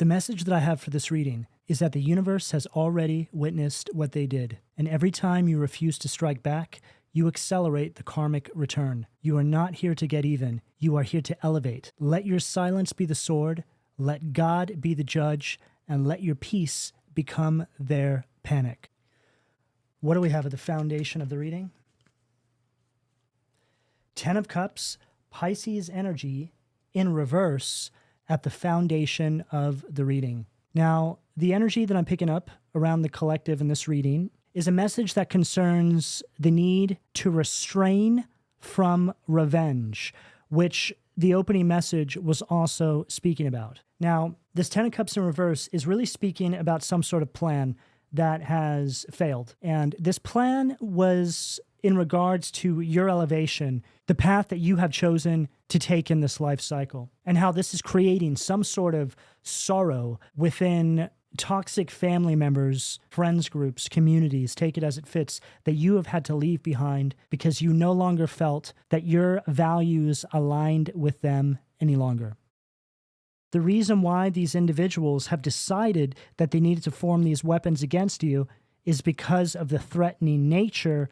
The message that I have for this reading is that the universe has already witnessed what they did, and every time you refuse to strike back, you accelerate the karmic return. You are not here to get even. You are here to elevate. Let your silence be the sword, let God be the judge, and let your peace become their panic. What do we have at the foundation of the reading? 10 of Cups, Pisces energy in reverse at the foundation of the reading. Now, the energy that I'm picking up around the collective in this reading is a message that concerns the need to restrain from revenge, which the opening message was also speaking about. Now, this 10 of Cups in reverse is really speaking about some sort of plan that has failed. And this plan was in regards to your elevation, the path that you have chosen to take in this life cycle, and how this is creating some sort of sorrow within toxic family members, friends groups, communities, take it as it fits, that you have had to leave behind because you no longer felt that your values aligned with them any longer. The reason why these individuals have decided that they needed to form these weapons against you is because of the threatening nature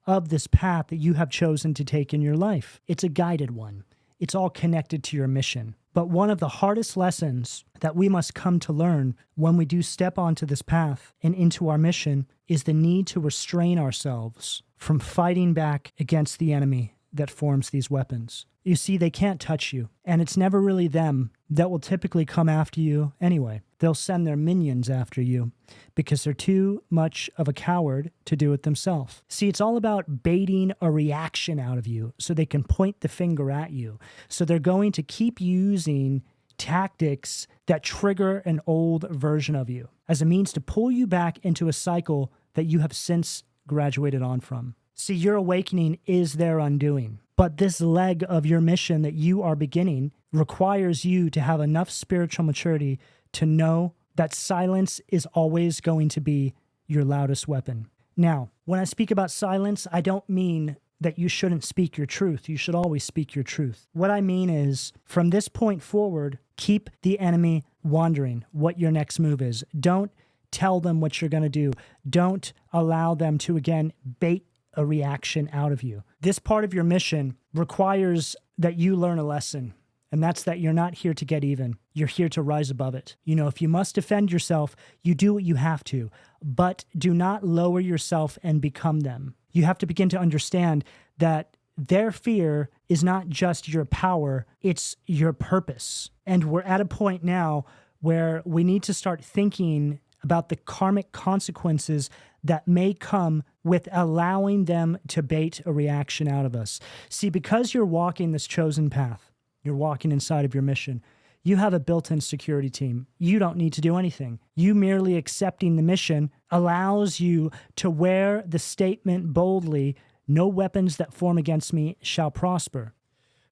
of this path that you have chosen to take in your life. It's a guided one. It's all connected to your mission. But one of the hardest lessons that we must come to learn when we do step onto this path and into our mission is the need to restrain ourselves from fighting back against the enemy that forms these weapons. You see, they can't touch you, and it's never really them that will typically come after you anyway. They'll send their minions after you because they're too much of a coward to do it themselves. See, it's all about baiting a reaction out of you so they can point the finger at you. So they're going to keep using tactics that trigger an old version of you as a means to pull you back into a cycle that you have since graduated on from. See, your awakening is their undoing. But this leg of your mission that you are beginning requires you to have enough spiritual maturity to know that silence is always going to be your loudest weapon. Now, when I speak about silence, I don't mean that you shouldn't speak your truth. You should always speak your truth. What I mean is, from this point forward, keep the enemy wondering what your next move is. Don't tell them what you're going to do. Don't allow them to, again, bait a reaction out of you. This part of your mission requires that you learn a lesson, and that's that you're not here to get even. You're here to rise above it. You know, if you must defend yourself, you do what you have to, but do not lower yourself and become them. You have to begin to understand that their fear is not just your power, it's your purpose. And we're at a point now where we need to start thinking about the karmic consequences that may come with allowing them to bait a reaction out of us. See, because you're walking this chosen path, you're walking inside of your mission, you have a built-in security team. You don't need to do anything. You merely accepting the mission allows you to wear the statement boldly, "No weapons that form against me shall prosper."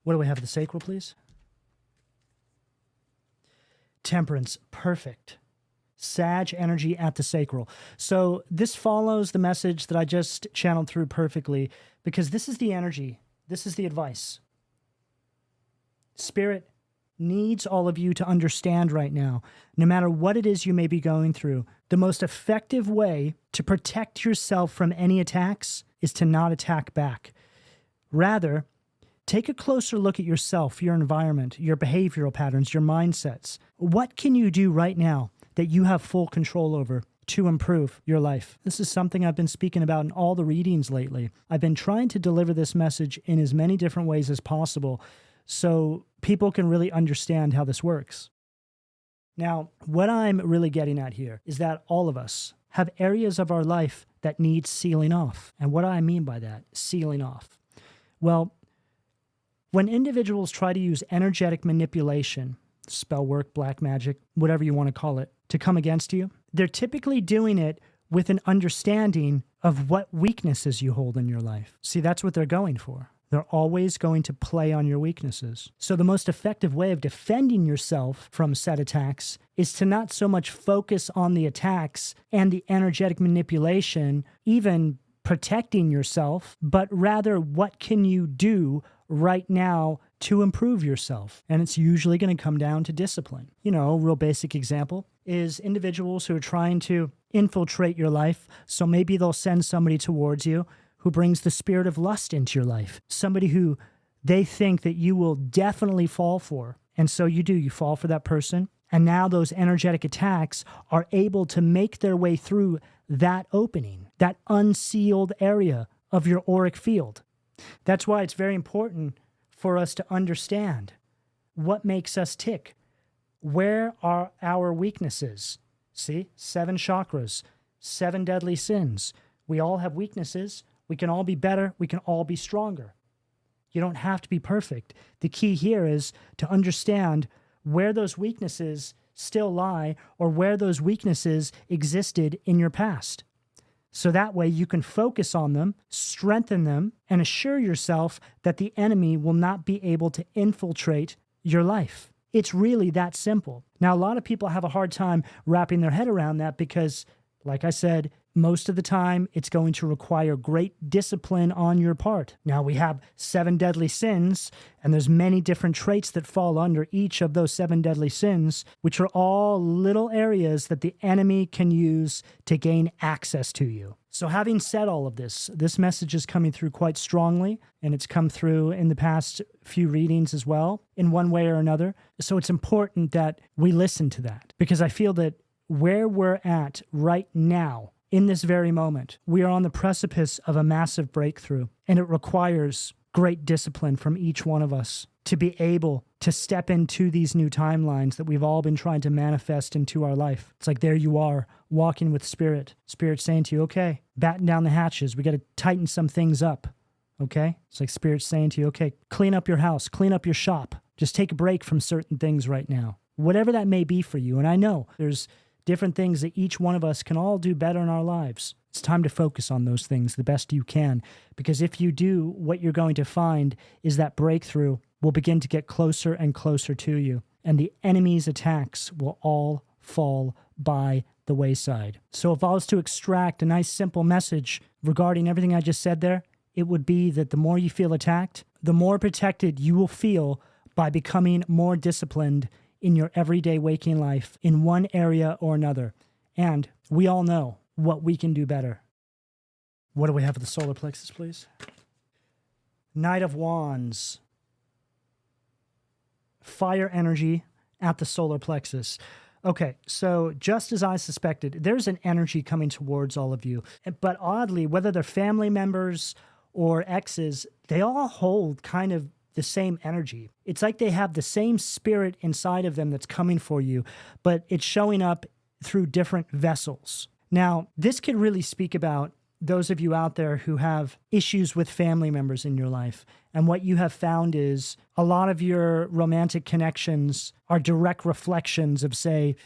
What do we have at the sacral, please? Temperance, perfect. Sag energy at the sacral. So this follows the message that I just channeled through perfectly, because this is the energy. This is the advice. Spirit needs all of you to understand right now, no matter what it is you may be going through, the most effective way to protect yourself from any attacks is to not attack back. Rather, take a closer look at yourself, your environment, your behavioral patterns, your mindsets. What can you do right now that you have full control over to improve your life? This is something I've been speaking about in all the readings lately. I've been trying to deliver this message in as many different ways as possible so people can really understand how this works. Now, what I'm really getting at here is that all of us have areas of our life that need sealing off. And what do I mean by that, sealing off? Well, when individuals try to use energetic manipulation, spell work, black magic, whatever you want to call it, to come against you, they're typically doing it with an understanding of what weaknesses you hold in your life. See, that's what they're going for. They're always going to play on your weaknesses. So the most effective way of defending yourself from said attacks is to not so much focus on the attacks and the energetic manipulation, even protecting yourself, but rather what can you do right now to improve yourself. And it's usually going to come down to discipline. You know, a real basic example is individuals who are trying to infiltrate your life. So maybe they'll send somebody towards you who brings the spirit of lust into your life, somebody who they think that you will definitely fall for. And so you fall for that person. And now those energetic attacks are able to make their way through that opening, that unsealed area of your auric field. That's why it's very important for us to understand what makes us tick. Where are our weaknesses? See, 7 chakras, 7 deadly sins. We all have weaknesses. We can all be better. We can all be stronger. You don't have to be perfect. The key here is to understand where those weaknesses still lie or where those weaknesses existed in your past. So that way you can focus on them, strengthen them, and assure yourself that the enemy will not be able to infiltrate your life. It's really that simple. Now, a lot of people have a hard time wrapping their head around that because, like I said, most of the time it's going to require great discipline on your part. Now, we have 7 deadly sins, and there's many different traits that fall under each of those 7 deadly sins, which are all little areas that the enemy can use to gain access to you. So having said all of this message is coming through quite strongly, and it's come through in the past few readings as well, in one way or another. So it's important that we listen to that, because I feel that where we're at right now, in this very moment, we are on the precipice of a massive breakthrough, and it requires great discipline from each one of us to be able to step into these new timelines that we've all been trying to manifest into our life. It's like there you are, walking with Spirit. Spirit saying to you, okay, batten down the hatches. We got to tighten some things up, okay? It's like Spirit saying to you, okay, clean up your house, clean up your shop. Just take a break from certain things right now, whatever that may be for you. And I know there's different things that each one of us can all do better in our lives. It's time to focus on those things the best you can, because if you do, what you're going to find is that breakthrough will begin to get closer and closer to you, and the enemy's attacks will all fall by the wayside. So if I was to extract a nice simple message regarding everything I just said there, it would be that the more you feel attacked, the more protected you will feel by becoming more disciplined in your everyday waking life in one area or another. And we all know what we can do better. What do we have for the solar plexus, please? Knight of Wands. Fire energy at the solar plexus. Okay, so just as I suspected, there's an energy coming towards all of you. But oddly, whether they're family members or exes, they all hold kind of the same energy. It's like they have the same spirit inside of them that's coming for you, but it's showing up through different vessels. Now, this could really speak about those of you out there who have issues with family members in your life. And what you have found is a lot of your romantic connections are direct reflections of, say,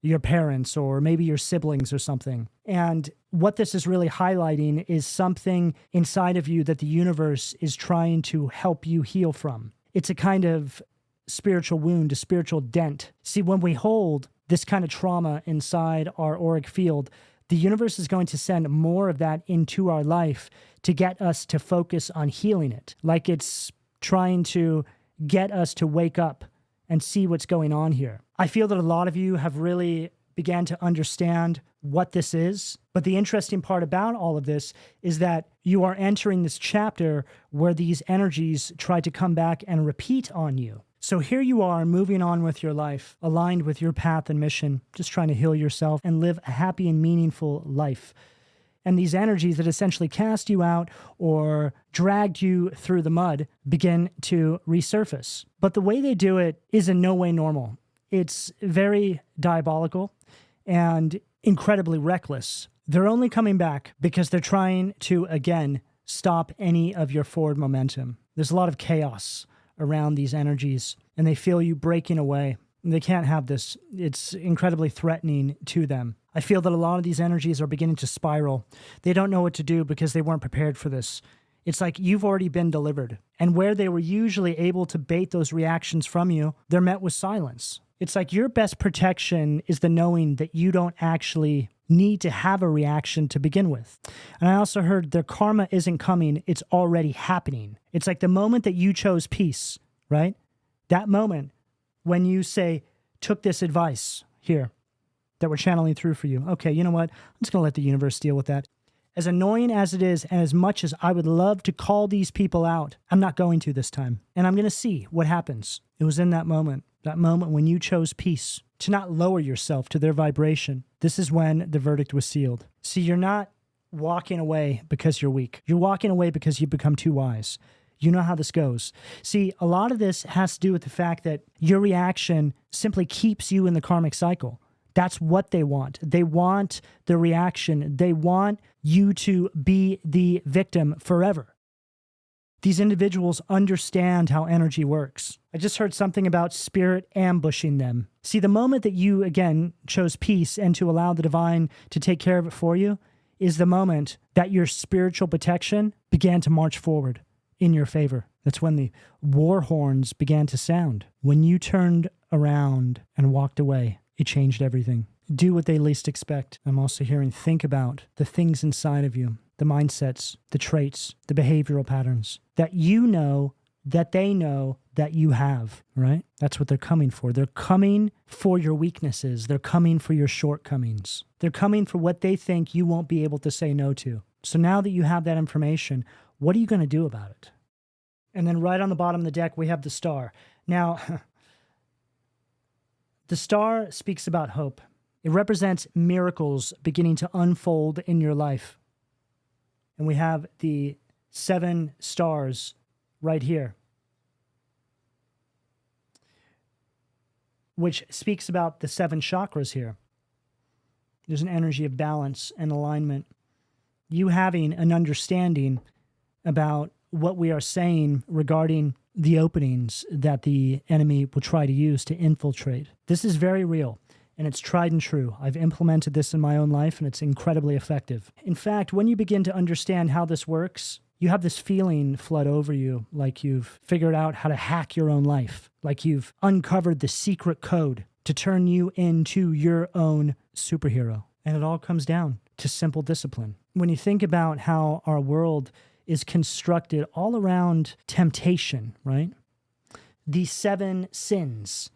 your parents or maybe your siblings or something. And what this is really highlighting is something inside of you that the universe is trying to help you heal from. It's a kind of spiritual wound, a spiritual dent. See, when we hold this kind of trauma inside our auric field, the universe is going to send more of that into our life to get us to focus on healing it. Like it's trying to get us to wake up and see what's going on here. I feel that a lot of you have really began to understand what this is. But the interesting part about all of this is that you are entering this chapter where these energies try to come back and repeat on you. So here you are moving on with your life, aligned with your path and mission, just trying to heal yourself and live a happy and meaningful life. And these energies that essentially cast you out or dragged you through the mud begin to resurface. But the way they do it is in no way normal. It's very diabolical and incredibly reckless. They're only coming back because they're trying to, again, stop any of your forward momentum. There's a lot of chaos around these energies, and they feel you breaking away. They can't have this. It's incredibly threatening to them. I feel that a lot of these energies are beginning to spiral. They don't know what to do because they weren't prepared for this. It's like you've already been delivered. And where they were usually able to bait those reactions from you, they're met with silence. It's like your best protection is the knowing that you don't actually need to have a reaction to begin with. And I also heard their karma isn't coming, it's already happening. It's like the moment that you chose peace, right? That moment when you say, took this advice here that we're channeling through for you. Okay, you know what? I'm just going to let the universe deal with that. As annoying as it is, and as much as I would love to call these people out, I'm not going to this time. And I'm going to see what happens. It was in that moment when you chose peace, to not lower yourself to their vibration. This is when the verdict was sealed. See, you're not walking away because you're weak. You're walking away because you've become too wise. You know how this goes. See, a lot of this has to do with the fact that your reaction simply keeps you in the karmic cycle. That's what they want. They want the reaction. They want you to be the victim forever. These individuals understand how energy works. I just heard something about spirit ambushing them. See, the moment that you, again, chose peace and to allow the divine to take care of it for you is the moment that your spiritual protection began to march forward in your favor. That's when the war horns began to sound. When you turned around and walked away, it changed everything. Do what they least expect. I'm also hearing think about the things inside of you, the mindsets, the traits, the behavioral patterns that you know that they know that you have, right? That's what they're coming for. They're coming for your weaknesses. They're coming for your shortcomings. They're coming for what they think you won't be able to say no to. So now that you have that information, what are you going to do about it? And then right on the bottom of the deck, we have the star. Now, the star speaks about hope. It represents miracles beginning to unfold in your life. And we have the 7 stars right here, which speaks about the 7 chakras here. There's an energy of balance and alignment. You having an understanding about what we are saying regarding the openings that the enemy will try to use to infiltrate. This is very real, and it's tried and true. I've implemented this in my own life, and it's incredibly effective. In fact, when you begin to understand how this works, you have this feeling flood over you like you've figured out how to hack your own life, like you've uncovered the secret code to turn you into your own superhero. And it all comes down to simple discipline. When you think about how our world is constructed all around temptation, right? The 7 sins.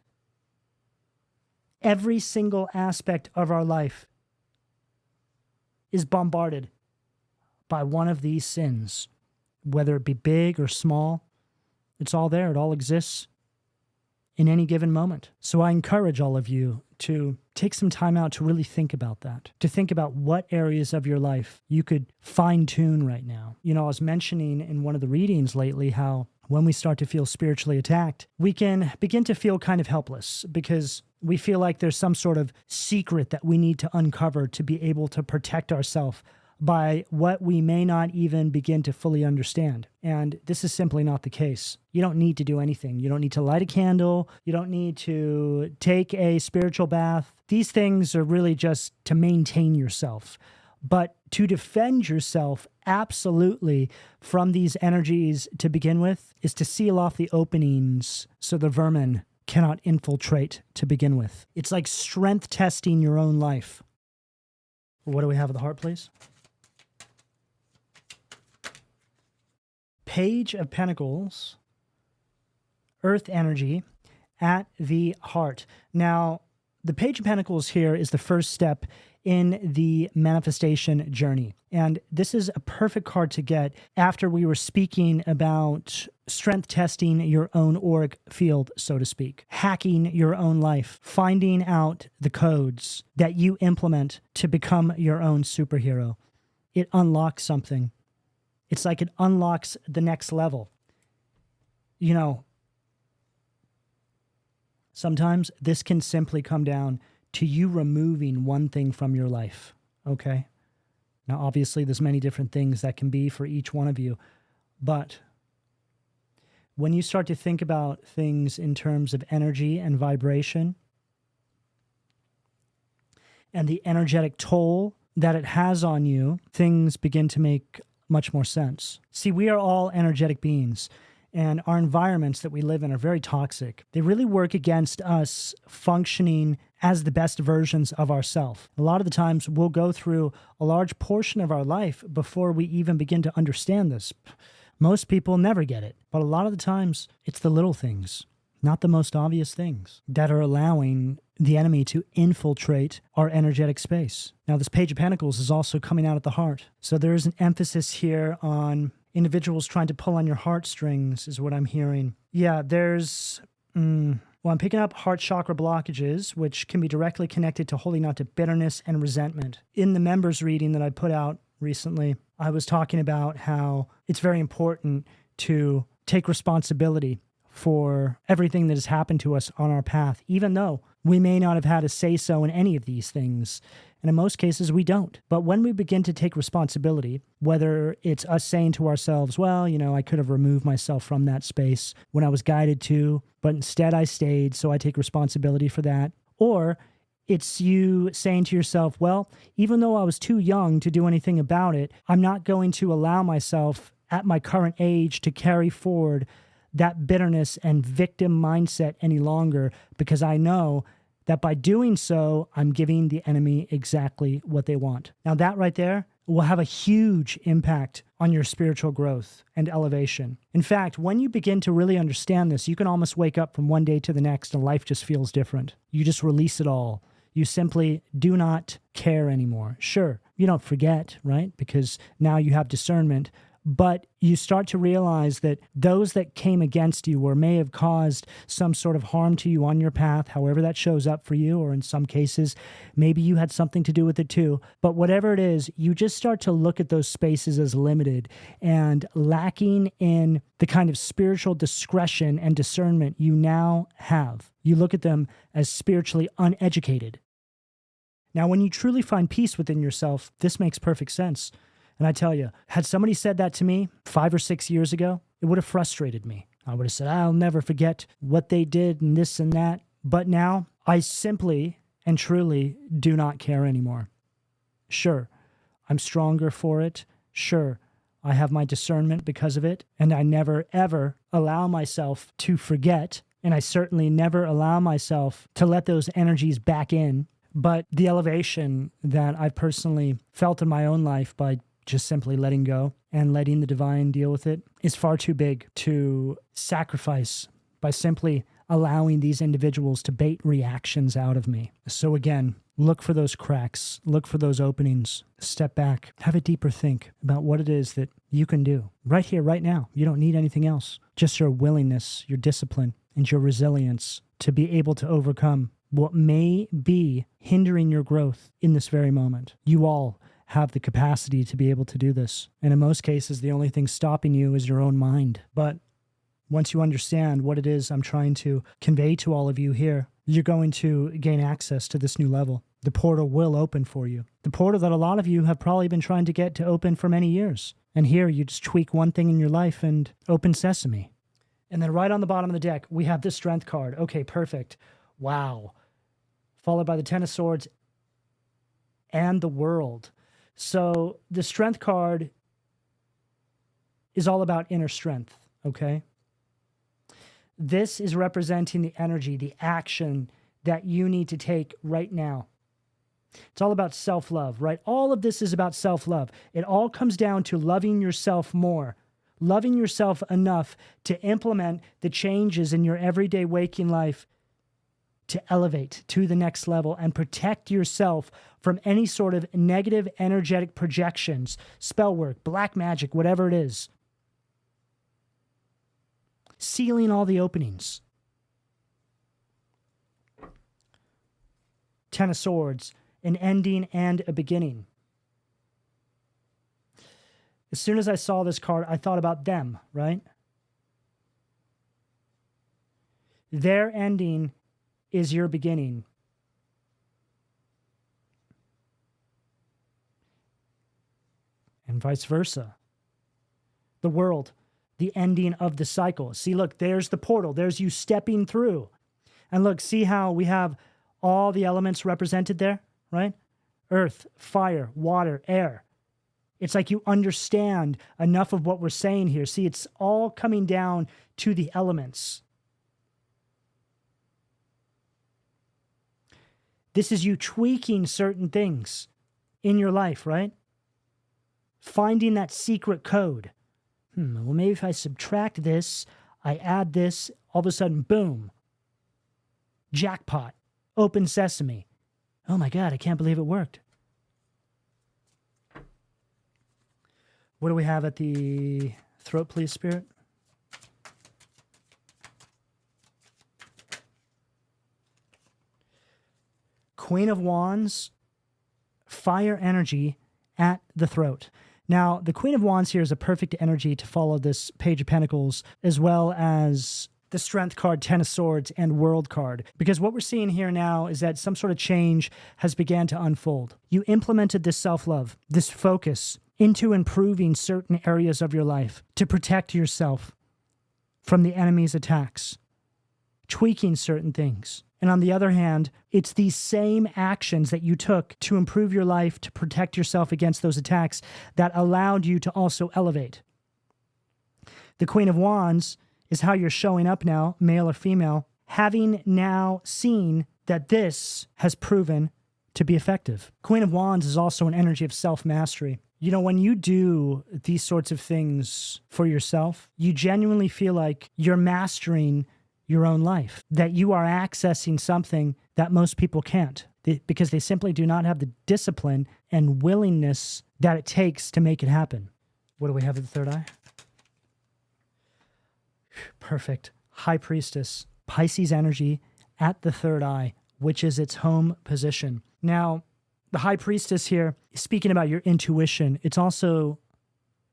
Every single aspect of our life is bombarded by one of these sins, whether it be big or small. It's all there. It all exists in any given moment. So I encourage all of you to take some time out to really think about that, to think about what areas of your life you could fine-tune right now. You know, I was mentioning in one of the readings lately how when we start to feel spiritually attacked, we can begin to feel kind of helpless because we feel like there's some sort of secret that we need to uncover to be able to protect ourselves by what we may not even begin to fully understand. And this is simply not the case. You don't need to do anything. You don't need to light a candle. You don't need to take a spiritual bath. These things are really just to maintain yourself. But to defend yourself absolutely from these energies to begin with is to seal off the openings so the vermin cannot infiltrate to begin with. It's like strength testing your own life. What do we have at the heart, please? Page of Pentacles, Earth energy at the heart. Now, the Page of Pentacles here is the first step in the manifestation journey. And this is a perfect card to get after we were speaking about strength testing your own auric field, so to speak, hacking your own life, finding out the codes that you implement to become your own superhero. It unlocks something. It's like it unlocks the next level. You know, sometimes this can simply come down to you removing one thing from your life, okay? Now, obviously, there's many different things that can be for each one of you, but when you start to think about things in terms of energy and vibration and the energetic toll that it has on you, things begin to make much more sense. See, we are all energetic beings, and our environments that we live in are very toxic. They really work against us functioning as the best versions of ourselves. A lot of the times we'll go through a large portion of our life before we even begin to understand this. Most people never get it, but a lot of the times it's the little things, not the most obvious things, that are allowing the enemy to infiltrate our energetic space. Now, this Page of Pentacles is also coming out at the heart. So there is an emphasis here on individuals trying to pull on your heartstrings, is what I'm hearing. Yeah, there's, I'm picking up heart chakra blockages, which can be directly connected to holding on to bitterness and resentment. In the members reading that I put out recently, I was talking about how it's very important to take responsibility for everything that has happened to us on our path, even though we may not have had a say-so in any of these things. And in most cases, we don't. But when we begin to take responsibility, whether it's us saying to ourselves, well, I could have removed myself from that space when I was guided to, but instead I stayed, so I take responsibility for that. Or it's you saying to yourself, well, even though I was too young to do anything about it, I'm not going to allow myself at my current age to carry forward that bitterness and victim mindset any longer, because I know that by doing so, I'm giving the enemy exactly what they want. Now that right there will have a huge impact on your spiritual growth and elevation. In fact, when you begin to really understand this, you can almost wake up from one day to the next and life just feels different. You just release it all. You simply do not care anymore. Sure, you don't forget, right? Because now you have discernment. But you start to realize that those that came against you or may have caused some sort of harm to you on your path, however that shows up for you, or in some cases, maybe you had something to do with it too. But whatever it is, you just start to look at those spaces as limited and lacking in the kind of spiritual discretion and discernment you now have. You look at them as spiritually uneducated. Now, when you truly find peace within yourself, this makes perfect sense. And I tell you, had somebody said that to me 5 or 6 years ago, it would have frustrated me. I would have said, I'll never forget what they did and this and that. But now I simply and truly do not care anymore. Sure, I'm stronger for it. Sure, I have my discernment because of it. And I never, ever allow myself to forget. And I certainly never allow myself to let those energies back in. But the elevation that I've personally felt in my own life by just simply letting go and letting the divine deal with it is far too big to sacrifice by simply allowing these individuals to bait reactions out of me. So again, look for those cracks, look for those openings, step back, have a deeper think about what it is that you can do right here, right now. You don't need anything else, just your willingness, your discipline, and your resilience to be able to overcome what may be hindering your growth in this very moment. You all have the capacity to be able to do this. And in most cases, the only thing stopping you is your own mind. But once you understand what it is I'm trying to convey to all of you here, you're going to gain access to this new level. The portal will open for you. The portal that a lot of you have probably been trying to get to open for many years. And here you just tweak one thing in your life and open sesame. And then right on the bottom of the deck, we have the Strength card. Okay, perfect. Wow. Followed by the Ten of Swords and the World. So the Strength card is all about inner strength, okay? This is representing the energy, the action that you need to take right now. It's all about self-love, right? All of this is about self-love. It all comes down to loving yourself more, loving yourself enough to implement the changes in your everyday waking life to elevate to the next level and protect yourself from any sort of negative energetic projections, spell work, black magic, whatever it is. Sealing all the openings. Ten of Swords, an ending and a beginning. As soon as I saw this card, I thought about them, right? Their ending is your beginning. And vice versa. The World, the ending of the cycle. See, look, there's the portal. There's you stepping through. And look, see how we have all the elements represented there, right? Earth, fire, water, air. It's like you understand enough of what we're saying here. See, it's all coming down to the elements. This is you tweaking certain things in your life, right? Finding that secret code. Well, maybe if I subtract this, I add this, all of a sudden, boom. Jackpot. Open sesame. Oh my God, I can't believe it worked. What do we have at the throat, please, Spirit? Queen of Wands, fire energy at the throat. Now, the Queen of Wands here is a perfect energy to follow this Page of Pentacles, as well as the Strength card, Ten of Swords, and World card. Because what we're seeing here now is that some sort of change has began to unfold. You implemented this self-love, this focus into improving certain areas of your life to protect yourself from the enemy's attacks, tweaking certain things. And on the other hand, it's these same actions that you took to improve your life, to protect yourself against those attacks, that allowed you to also elevate. The Queen of Wands is how you're showing up now, male or female, having now seen that this has proven to be effective. Queen of Wands is also an energy of self-mastery. You know, when you do these sorts of things for yourself, you genuinely feel like you're mastering your own life, that you are accessing something that most people can't, because they simply do not have the discipline and willingness that it takes to make it happen. What do we have at the third eye? Perfect. High Priestess, Pisces energy at the third eye, which is its home position. Now, the High Priestess here, speaking about your intuition, it's also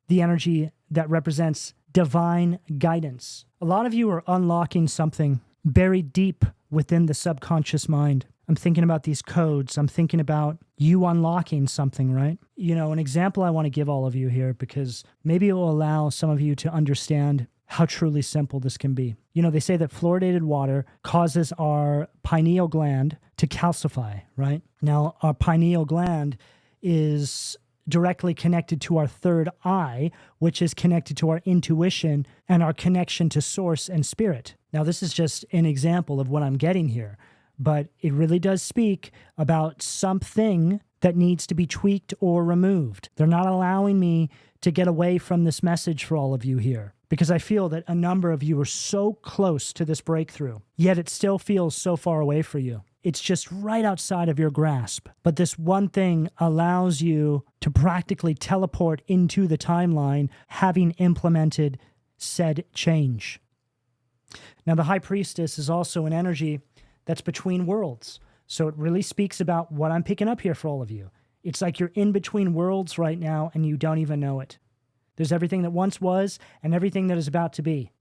the energy that represents divine guidance. A lot of you are unlocking something buried deep within the subconscious mind. I'm thinking about these codes. I'm thinking about you unlocking something, right? You know, an example I want to give all of you here, because maybe it will allow some of you to understand how truly simple this can be. You know, they say that fluoridated water causes our pineal gland to calcify, right? Now, our pineal gland is directly connected to our third eye, which is connected to our intuition and our connection to source and spirit. Now, this is just an example of what I'm getting here, but it really does speak about something that needs to be tweaked or removed. They're not allowing me to get away from this message for all of you here, because I feel that a number of you are so close to this breakthrough, yet it still feels so far away for you. It's just right outside of your grasp. But this one thing allows you to practically teleport into the timeline, having implemented said change. Now, the High Priestess is also an energy that's between worlds. So it really speaks about what I'm picking up here for all of you. It's like you're in between worlds right now and you don't even know it. There's everything that once was and everything that is about to be.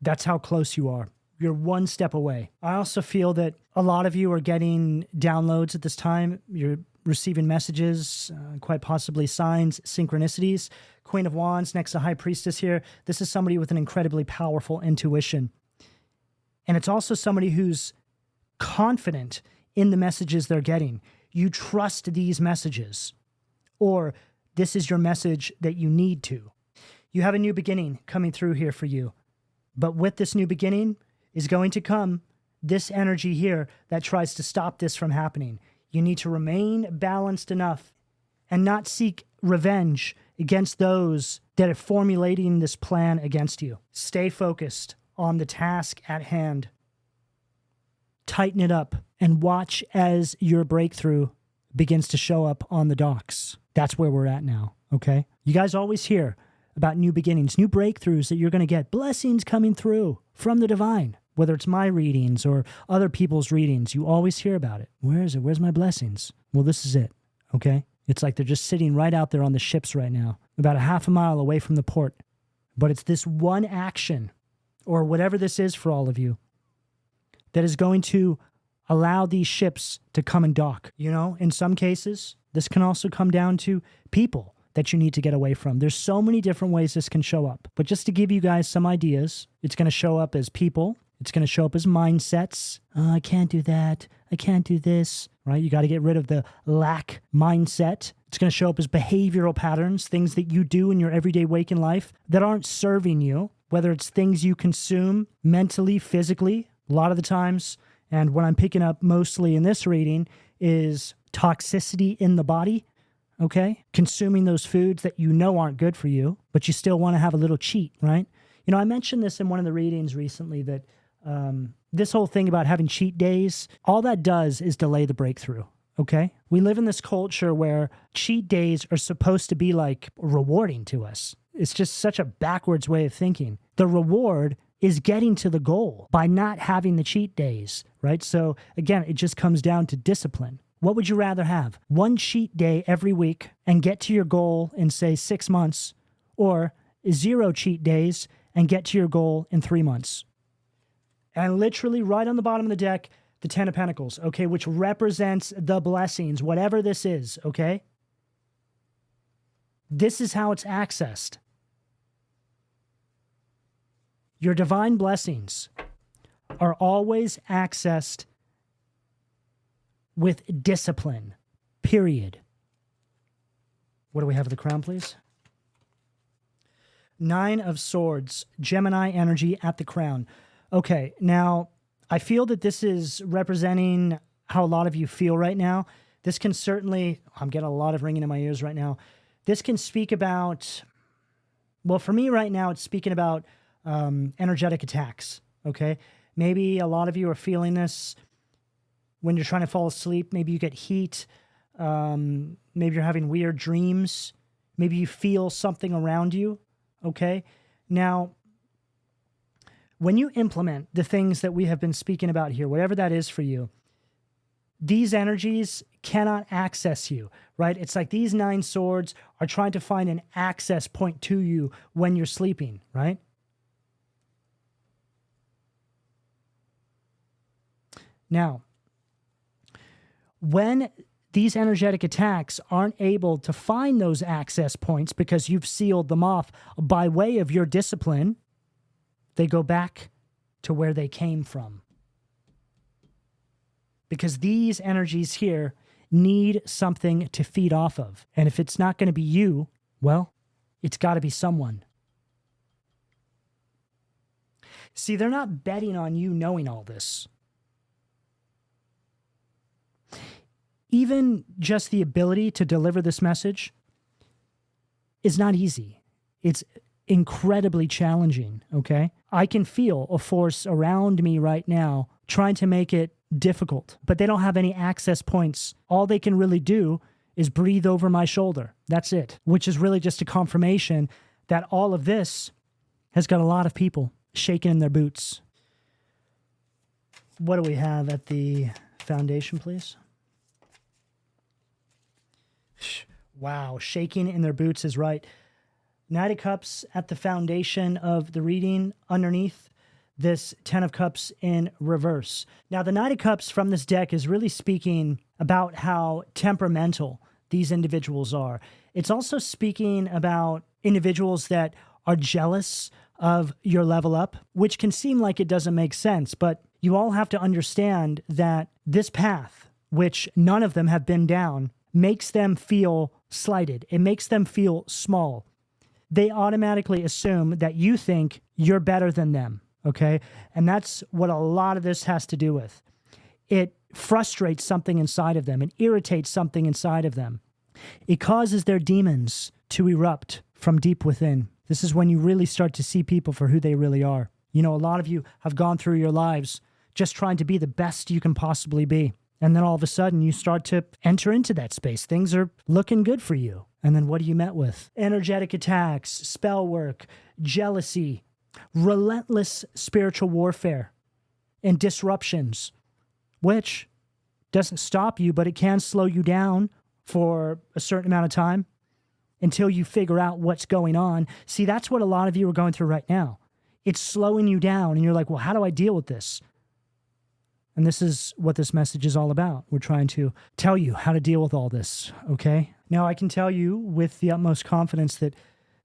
That's how close you are. You're one step away. I also feel that a lot of you are getting downloads at this time. You're receiving messages, quite possibly signs, synchronicities. Queen of Wands next to High Priestess here. This is somebody with an incredibly powerful intuition. And it's also somebody who's confident in the messages they're getting. You trust these messages, or this is your message that you need to. You have a new beginning coming through here for you. But with this new beginning is going to come this energy here that tries to stop this from happening. You need to remain balanced enough and not seek revenge against those that are formulating this plan against you. Stay focused on the task at hand. Tighten it up and watch as your breakthrough begins to show up on the docks. That's where we're at now, okay? You guys always hear about new beginnings, new breakthroughs that you're going to get, blessings coming through from the divine, whether it's my readings or other people's readings. You always hear about it. Where is it? Where's my blessings? Well, this is it, okay? It's like they're just sitting right out there on the ships right now, about a half a mile away from the port. But it's this one action, or whatever this is for all of you, that is going to allow these ships to come and dock. You know, in some cases, this can also come down to people that you need to get away from. There's so many different ways this can show up. But just to give you guys some ideas, it's going to show up as people, It's going to show up as mindsets. I can't do that. I can't do this, right? You got to get rid of the lack mindset. It's going to show up as behavioral patterns, things that you do in your everyday waking life that aren't serving you, whether it's things you consume mentally, physically, a lot of the times. And what I'm picking up mostly in this reading is toxicity in the body, okay? Consuming those foods that you know aren't good for you, but you still want to have a little cheat, right? You know, I mentioned this in one of the readings recently that this whole thing about having cheat days, all that does is delay the breakthrough, okay? We live in this culture where cheat days are supposed to be like rewarding to us. It's just such a backwards way of thinking. The reward is getting to the goal by not having the cheat days, right? So again, it just comes down to discipline. What would you rather have? One cheat day every week and get to your goal in, say, 6 months, or 0 cheat days and get to your goal in 3 months? And literally right on the bottom of the deck, the 10 of Pentacles, okay, which represents the blessings, whatever this is, okay? This is how it's accessed. Your divine blessings are always accessed with discipline, period. What do we have at the crown, please? 9 of Swords, Gemini energy at the crown. Okay, now I feel that this is representing how a lot of you feel right now. This can certainly, I'm getting a lot of ringing in my ears right now. This can speak about, well, for me right now, it's speaking about energetic attacks, okay? Maybe a lot of you are feeling this when you're trying to fall asleep. Maybe you get heat. Maybe you're having weird dreams. Maybe you feel something around you, okay? Now, when you implement the things that we have been speaking about here, whatever that is for you, these energies cannot access you, right? It's like these 9 swords are trying to find an access point to you when you're sleeping, right? Now, when these energetic attacks aren't able to find those access points because you've sealed them off by way of your discipline, they go back to where they came from. Because these energies here need something to feed off of. And if it's not going to be you, well, it's got to be someone. See, they're not betting on you knowing all this. Even just the ability to deliver this message is not easy. It's incredibly challenging, okay? I can feel a force around me right now trying to make it difficult, but they don't have any access points. All they can really do is breathe over my shoulder. That's it, which is really just a confirmation that all of this has got a lot of people shaking in their boots. What do we have at the foundation, please? Wow, shaking in their boots is right. Knight of Cups at the foundation of the reading underneath this 10 of Cups in reverse. Now, the Knight of Cups from this deck is really speaking about how temperamental these individuals are. It's also speaking about individuals that are jealous of your level up, which can seem like it doesn't make sense, but you all have to understand that this path, which none of them have been down, makes them feel slighted. It makes them feel small. They automatically assume that you think you're better than them, okay? And that's what a lot of this has to do with. It frustrates something inside of them. It irritates something inside of them. It causes their demons to erupt from deep within. This is when you really start to see people for who they really are. You know, a lot of you have gone through your lives just trying to be the best you can possibly be. And then all of a sudden you start to enter into that space. Things are looking good for you. And then what are you met with? Energetic attacks, spell work, jealousy, relentless spiritual warfare, and disruptions, which doesn't stop you, but it can slow you down for a certain amount of time until you figure out what's going on. See, that's what a lot of you are going through right now. It's slowing you down, and you're like, well, how do I deal with this? And this is what this message is all about. We're trying to tell you how to deal with all this, okay? Now, I can tell you with the utmost confidence that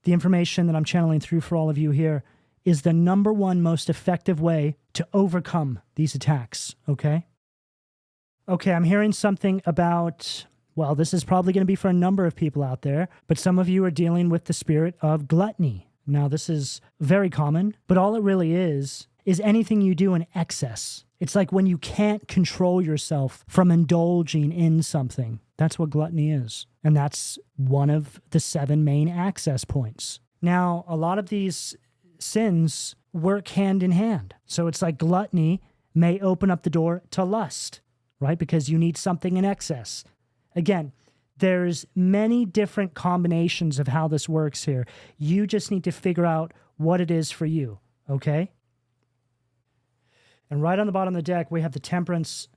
the information that I'm channeling through for all of you here is the #1 most effective way to overcome these attacks, okay? Okay, I'm hearing something about, well, this is probably going to be for a number of people out there, but some of you are dealing with the spirit of gluttony. Now, this is very common, but all it really is anything you do in excess. It's like when you can't control yourself from indulging in something. That's what gluttony is. And that's one of the 7 main access points. Now, a lot of these sins work hand in hand. So it's like gluttony may open up the door to lust, right? Because you need something in excess. Again, there's many different combinations of how this works here. You just need to figure out what it is for you, okay? And right on the bottom of the deck, we have the temperance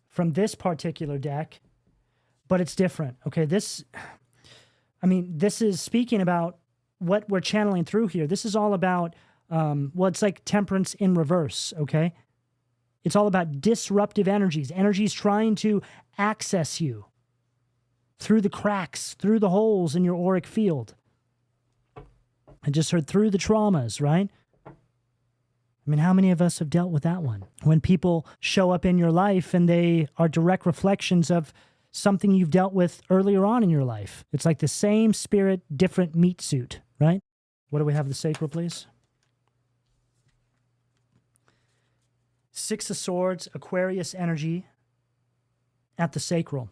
from this particular deck, but it's different, okay? This is speaking about what we're channeling through here. This is all about, it's like temperance in reverse, okay? It's all about disruptive energies trying to access you through the cracks, through the holes in your auric field. I just heard through the traumas, right? I mean, how many of us have dealt with that one? When people show up in your life and they are direct reflections of something you've dealt with earlier on in your life. It's like the same spirit, different meat suit, right? What do we have the sacral, please? 6 of Swords, Aquarius energy at the sacral.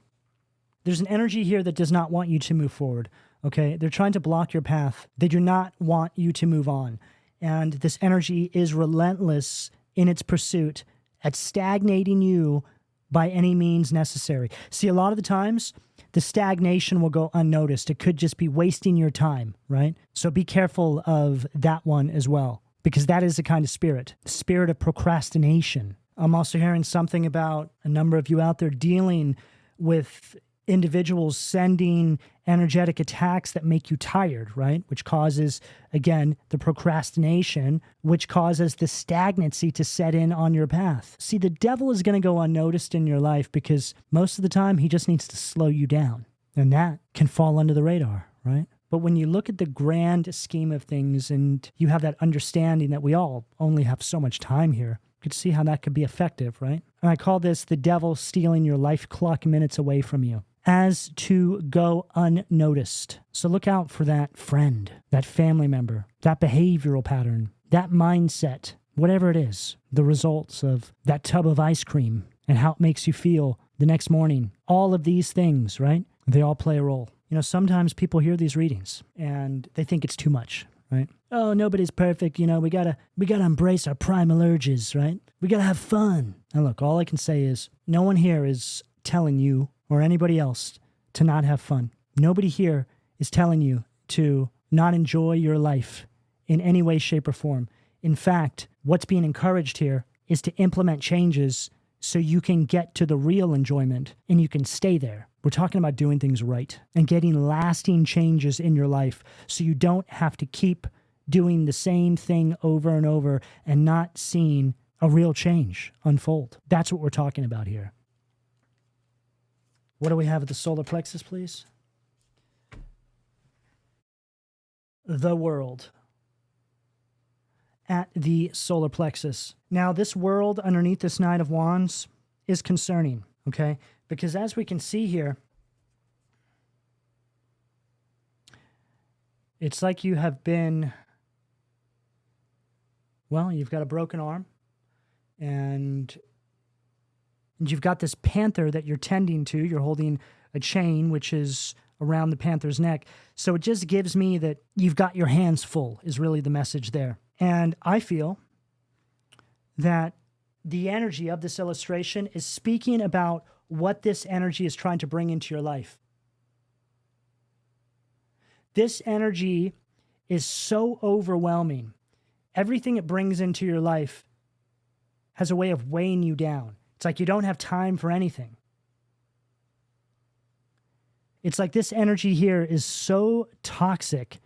There's an energy here that does not want you to move forward, okay? They're trying to block your path. They do not want you to move on. And this energy is relentless in its pursuit at stagnating you by any means necessary. See, a lot of the times, the stagnation will go unnoticed. It could just be wasting your time, right? So be careful of that one as well, because that is a kind of spirit, the spirit of procrastination. I'm also hearing something about a number of you out there dealing with individuals sending energetic attacks that make you tired, right? Which causes, again, the procrastination, which causes the stagnancy to set in on your path. See, the devil is going to go unnoticed in your life because most of the time he just needs to slow you down. And that can fall under the radar, right? But when you look at the grand scheme of things and you have that understanding that we all only have so much time here, you can see how that could be effective, right? And I call this the devil stealing your life clock minutes away from you, as to go unnoticed. So look out for that friend, that family member, that behavioral pattern, that mindset, whatever it is, the results of that tub of ice cream and how it makes you feel the next morning. All of these things, right? They all play a role. You know, sometimes people hear these readings and they think it's too much, right? Oh, nobody's perfect. You know, we gotta embrace our primal urges, right? We gotta have fun. And look, all I can say is no one here is telling you or anybody else to not have fun. Nobody here is telling you to not enjoy your life in any way, shape, or form. In fact, what's being encouraged here is to implement changes so you can get to the real enjoyment and you can stay there. We're talking about doing things right and getting lasting changes in your life so you don't have to keep doing the same thing over and over and not seeing a real change unfold. That's what we're talking about here. What do we have at the solar plexus, please? The world at the solar plexus. Now, this world underneath this Knight of Wands is concerning, okay? Because as we can see here, it's like you have been, well, you've got a broken arm, and you've got this panther that you're tending to. You're holding a chain, which is around the panther's neck. So it just gives me that you've got your hands full is really the message there. And I feel that the energy of this illustration is speaking about what this energy is trying to bring into your life. This energy is so overwhelming. Everything it brings into your life has a way of weighing you down. It's like you don't have time for anything. It's like this energy here is so toxic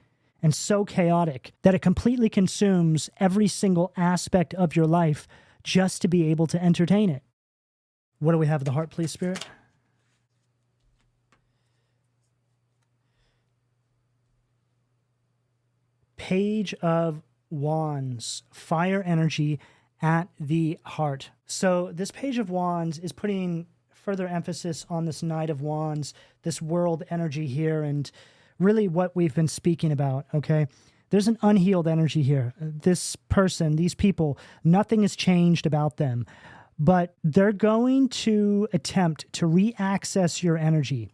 and so chaotic that it completely consumes every single aspect of your life just to be able to entertain it. What do we have at the heart, please, Spirit? Page of Wands, fire energy at the heart. So this Page of Wands is putting further emphasis on this Knight of Wands, this world energy here, and really what we've been speaking about, okay? There's an unhealed energy here. This person, these people, nothing has changed about them, but they're going to attempt to re-access your energy.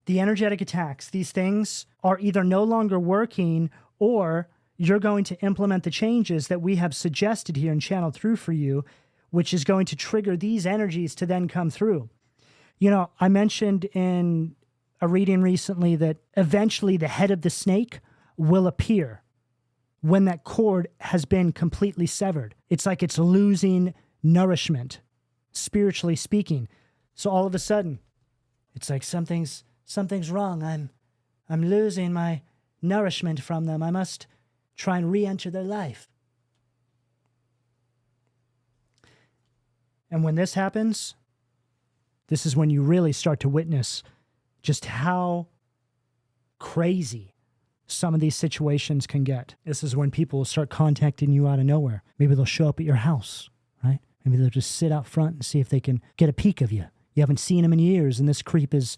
The energetic attacks, these things are either no longer working, or you're going to implement the changes that we have suggested here and channeled through for you, which is going to trigger these energies to then come through. You know, I mentioned in a reading recently that eventually the head of the snake will appear when that cord has been completely severed. It's like it's losing nourishment, spiritually speaking. So all of a sudden, it's like something's wrong. I'm losing my nourishment from them. I must try and re-enter their life. And when this happens, this is when you really start to witness just how crazy some of these situations can get. This is when people will start contacting you out of nowhere. Maybe they'll show up at your house, right? Maybe they'll just sit out front and see if they can get a peek of you. You haven't seen them in years, and this creep is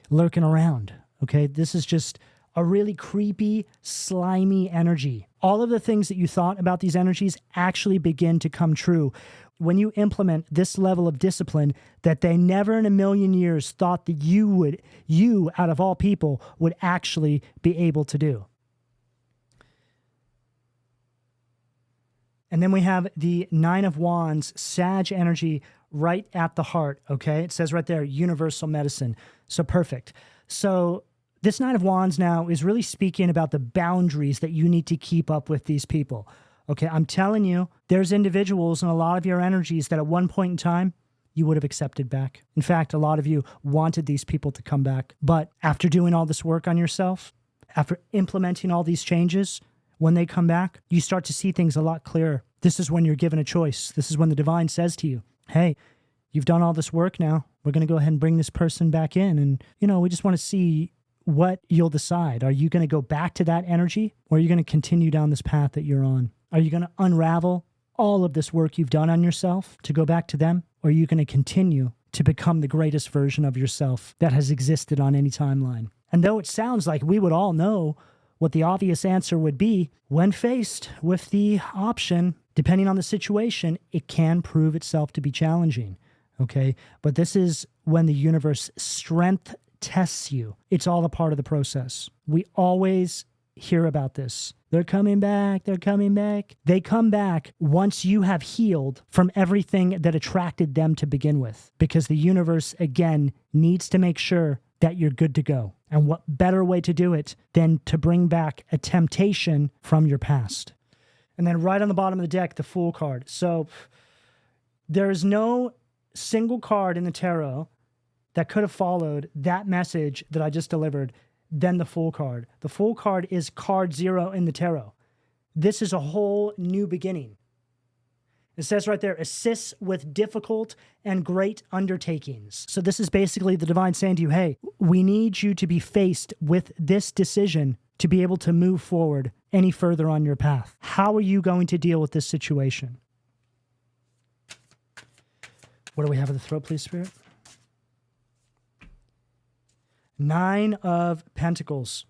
lurking around, okay? This is just a really creepy, slimy energy. All of the things that you thought about these energies actually begin to come true when you implement this level of discipline that they never in a million years thought that you out of all people would actually be able to do. And then we have the Nine of Wands, Sag energy right at the heart, okay? It says right there, universal medicine. So perfect. So this Nine of Wands now is really speaking about the boundaries that you need to keep up with these people. Okay, I'm telling you, there's individuals and a lot of your energies that at one point in time, you would have accepted back. In fact, a lot of you wanted these people to come back. But after doing all this work on yourself, after implementing all these changes, when they come back, you start to see things a lot clearer. This is when you're given a choice. This is when the divine says to you, hey, you've done all this work now. We're going to go ahead and bring this person back in. And, we just want to see what you'll decide. Are you going to go back to that energy, or are you going to continue down this path that you're on? Are you going to unravel all of this work you've done on yourself to go back to them? Or are you going to continue to become the greatest version of yourself that has existed on any timeline? And though it sounds like we would all know what the obvious answer would be, when faced with the option, depending on the situation, it can prove itself to be challenging, okay? But this is when the universe strength tests you. It's all a part of the process. We always hear about this. They're coming back. They're coming back. They come back once you have healed from everything that attracted them to begin with, because the universe, again, needs to make sure that you're good to go. And what better way to do it than to bring back a temptation from your past? And then right on the bottom of the deck, the Fool card. So there is no single card in the tarot that could have followed that message that I just delivered than the Fool card. The Fool card is card 0 in the tarot. This is a whole new beginning. It says right there, assists with difficult and great undertakings. So this is basically the divine saying to you, hey, we need you to be faced with this decision to be able to move forward any further on your path. How are you going to deal with this situation? What do we have at the throat, please, Spirit? 9 of Pentacles,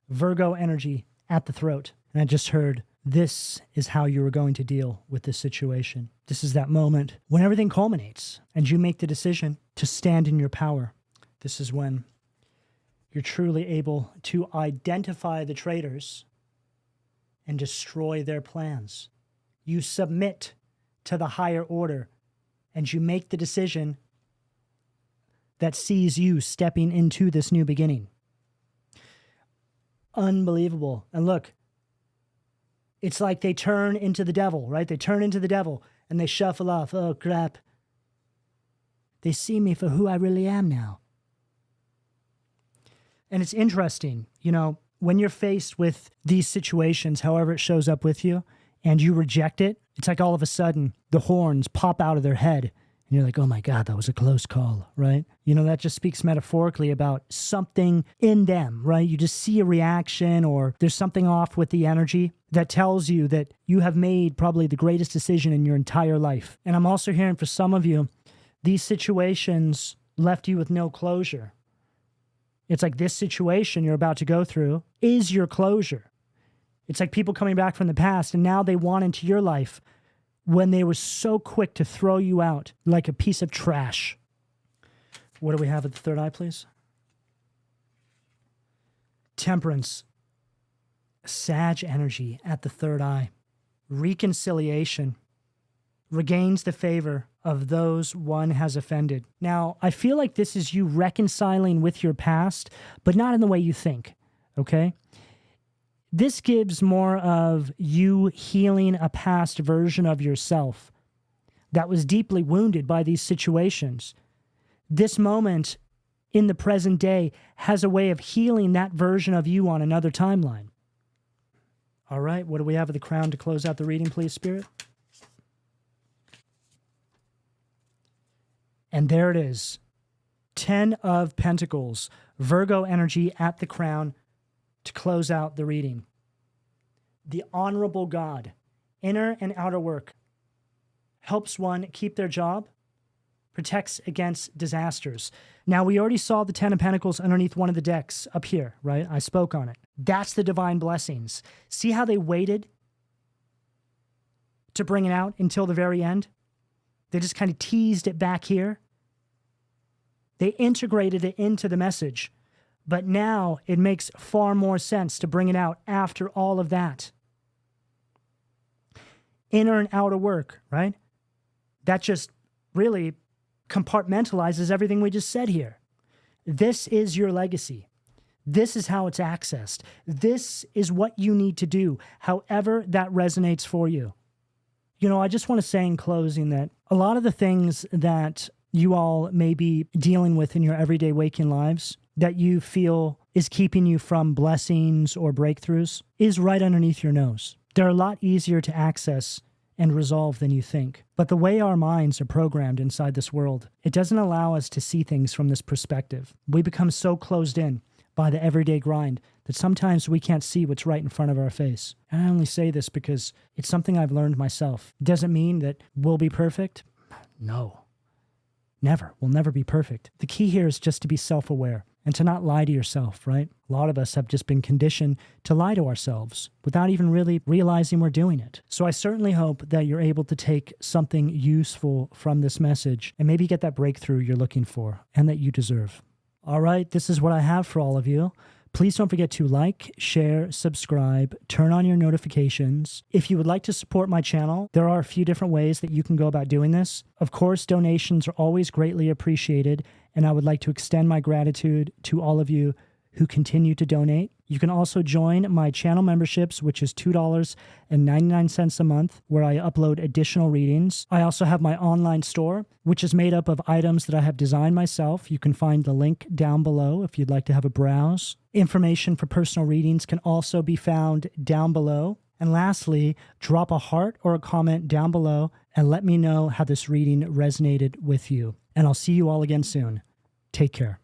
Virgo energy at the throat. And I just heard, this is how you are going to deal with this situation. This is that moment when everything culminates and you make the decision to stand in your power. This is when you're truly able to identify the traitors and destroy their plans. You submit to the higher order and you make the decision that sees you stepping into this new beginning. Unbelievable. And look, it's like they turn into the devil, right? They turn into the devil and they shuffle off. Oh, crap. They see me for who I really am now. And it's interesting, when you're faced with these situations, however it shows up with you, and you reject it, it's like all of a sudden the horns pop out of their head And you're like, oh my God, that was a close call, right? You know, that just speaks metaphorically about something in them, right? You just see a reaction or there's something off with the energy that tells you that you have made probably the greatest decision in your entire life. And I'm also hearing for some of you, these situations left you with no closure. It's like this situation you're about to go through is your closure. It's like people coming back from the past and now they want into your life when they were so quick to throw you out like a piece of trash. What do we have at the third eye, please? Temperance. Sag energy at the third eye. Reconciliation. Regains the favor of those one has offended. Now, I feel like this is you reconciling with your past, but not in the way you think, okay? This gives more of you healing a past version of yourself that was deeply wounded by these situations. This moment in the present day has a way of healing that version of you on another timeline. All right, what do we have at the crown to close out the reading, please, Spirit? And there it is. 10 of Pentacles, Virgo energy at the crown to close out the reading. The honorable God, inner and outer work, helps one keep their job, protects against disasters. Now, we already saw the 10 of Pentacles underneath one of the decks up here, right? I spoke on it. That's the divine blessings. See how they waited to bring it out until the very end? They just kind of teased it back here. They integrated it into the message. But now it makes far more sense to bring it out after all of that. Inner and outer work, right? That just really compartmentalizes everything we just said here. This is your legacy. This is how it's accessed. This is what you need to do, however that resonates for you. You know, I just want to say in closing that a lot of the things that you all may be dealing with in your everyday waking lives that you feel is keeping you from blessings or breakthroughs is right underneath your nose. They're a lot easier to access and resolve than you think. But the way our minds are programmed inside this world, it doesn't allow us to see things from this perspective. We become so closed in by the everyday grind that sometimes we can't see what's right in front of our face. And I only say this because it's something I've learned myself. Doesn't mean that we'll be perfect. No. Never. We'll never be perfect. The key here is just to be self-aware and to not lie to yourself, right? A lot of us have just been conditioned to lie to ourselves without even really realizing we're doing it. So I certainly hope that you're able to take something useful from this message and maybe get that breakthrough you're looking for and that you deserve. All right, this is what I have for all of you. Please don't forget to like, share, subscribe, turn on your notifications. If you would like to support my channel, there are a few different ways that you can go about doing this. Of course, donations are always greatly appreciated, and I would like to extend my gratitude to all of you who continue to donate. You can also join my channel memberships, which is $2.99 a month, where I upload additional readings. I also have my online store, which is made up of items that I have designed myself. You can find the link down below if you'd like to have a browse. Information for personal readings can also be found down below. And lastly, drop a heart or a comment down below and let me know how this reading resonated with you. And I'll see you all again soon. Take care.